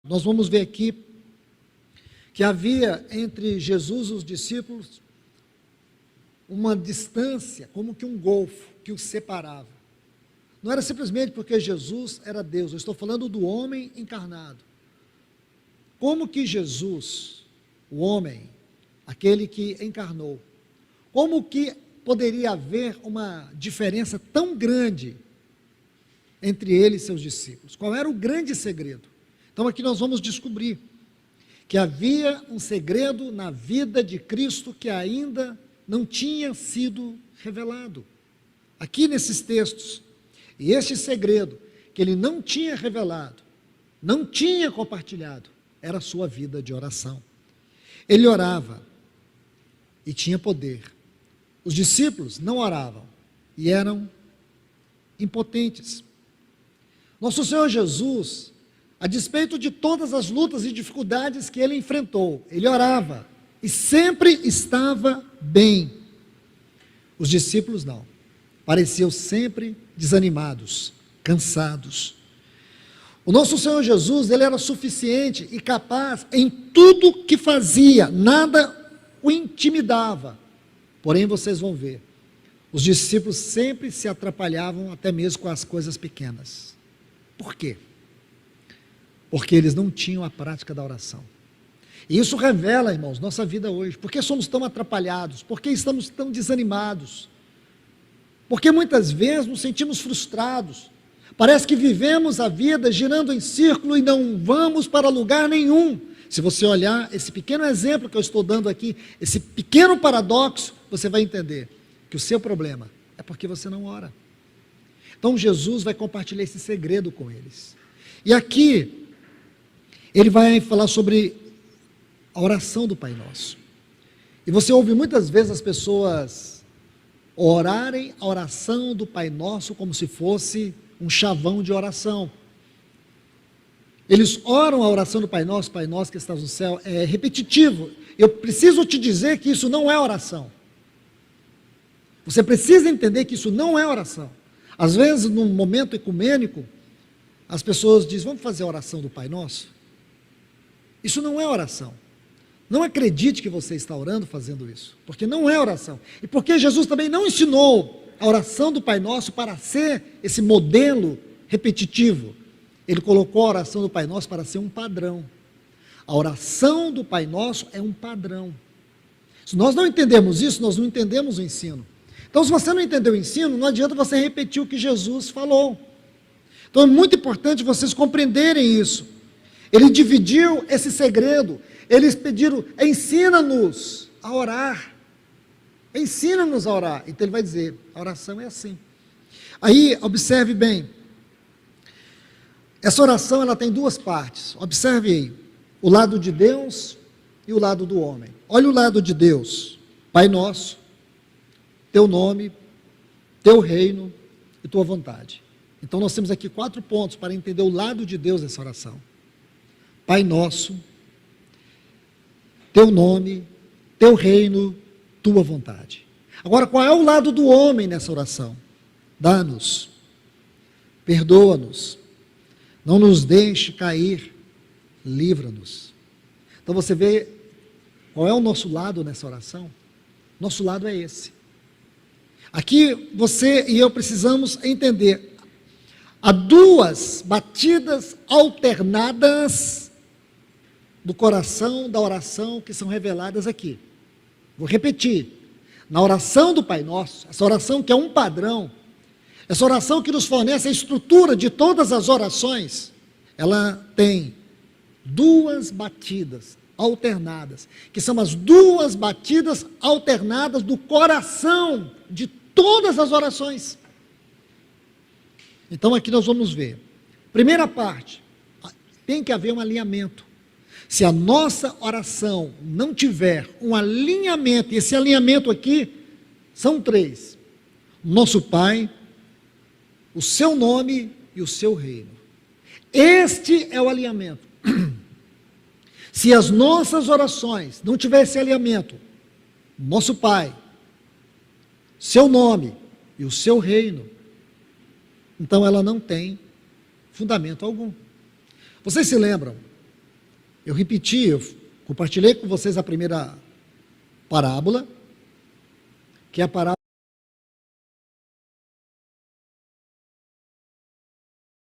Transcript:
nós vamos ver aqui que havia entre Jesus e os discípulos uma distância, como que um golfo que os separava. Não era simplesmente porque Jesus era Deus, eu estou falando do homem encarnado. Como que Jesus, o homem, aquele que encarnou, como que poderia haver uma diferença tão grande entre ele e seus discípulos? Qual era o grande segredo? Então aqui nós vamos descobrir que havia um segredo na vida de Cristo que ainda não tinha sido revelado. Aqui nesses textos, e este segredo que ele não tinha revelado, não tinha compartilhado, era a sua vida de oração. Ele orava e tinha poder. Os discípulos não oravam e eram impotentes. Nosso Senhor Jesus, a despeito de todas as lutas e dificuldades que ele enfrentou, ele orava e sempre estava bem. Os discípulos não, pareciam sempre desanimados, cansados. O nosso Senhor Jesus, ele era suficiente e capaz em tudo que fazia, nada o intimidava. Porém, vocês vão ver, os discípulos sempre se atrapalhavam até mesmo com as coisas pequenas. Por quê? Porque eles não tinham a prática da oração. E isso revela, irmãos, nossa vida hoje. Por que somos tão atrapalhados? Por que estamos tão desanimados? Porque muitas vezes nos sentimos frustrados. Parece que vivemos a vida girando em círculo e não vamos para lugar nenhum. Se você olhar esse pequeno exemplo que eu estou dando aqui, esse pequeno paradoxo, você vai entender que o seu problema é porque você não ora. Então Jesus vai compartilhar esse segredo com eles. E aqui, ele vai falar sobre a oração do Pai Nosso. E você ouve muitas vezes as pessoas orarem a oração do Pai Nosso como se fosse um chavão de oração. Eles oram a oração do Pai Nosso que estás no céu, é repetitivo. Eu preciso te dizer que isso não é oração. Você precisa entender que isso não é oração. Às vezes, num momento ecumênico, as pessoas dizem, vamos fazer a oração do Pai Nosso? Isso não é oração. Não acredite que você está orando fazendo isso, porque não é oração. E porque Jesus também não ensinou a oração do Pai Nosso para ser esse modelo repetitivo. Ele colocou a oração do Pai Nosso para ser um padrão. A oração do Pai Nosso é um padrão. Se nós não entendemos isso, nós não entendemos o ensino. Então, se você não entendeu o ensino, não adianta você repetir o que Jesus falou. Então, é muito importante vocês compreenderem isso. Ele dividiu esse segredo. Eles pediram, ensina-nos a orar. Ensina-nos a orar. Então, ele vai dizer, a oração é assim. Aí, observe bem. Essa oração, ela tem duas partes. Observe aí, o lado de Deus e o lado do homem. Olha o lado de Deus. Pai Nosso, teu nome, teu reino e tua vontade. Então nós temos aqui 4 pontos para entender o lado de Deus nessa oração. Pai Nosso, teu nome, teu reino, tua vontade. Agora, qual é o lado do homem nessa oração? Dá-nos, perdoa-nos, não nos deixe cair, livra-nos. Então você vê qual é o nosso lado nessa oração? Nosso lado é esse. Aqui você e eu precisamos entender, há 2 batidas alternadas do coração da oração que são reveladas aqui. Vou repetir, na oração do Pai Nosso, essa oração que é um padrão, essa oração que nos fornece a estrutura de todas as orações, ela tem 2 batidas alternadas, que são as 2 batidas alternadas do coração de todas as orações. Então aqui nós vamos ver, primeira parte, tem que haver um alinhamento. Se a nossa oração não tiver um alinhamento, e esse alinhamento aqui são 3, nosso Pai, o seu nome e o seu reino. Este é o alinhamento. Se as nossas orações não tiverem esse alinhamento, nosso Pai, seu nome e o seu reino, então ela não tem fundamento algum. Vocês se lembram Eu repeti, eu compartilhei com vocês a primeira parábola, que é a parábola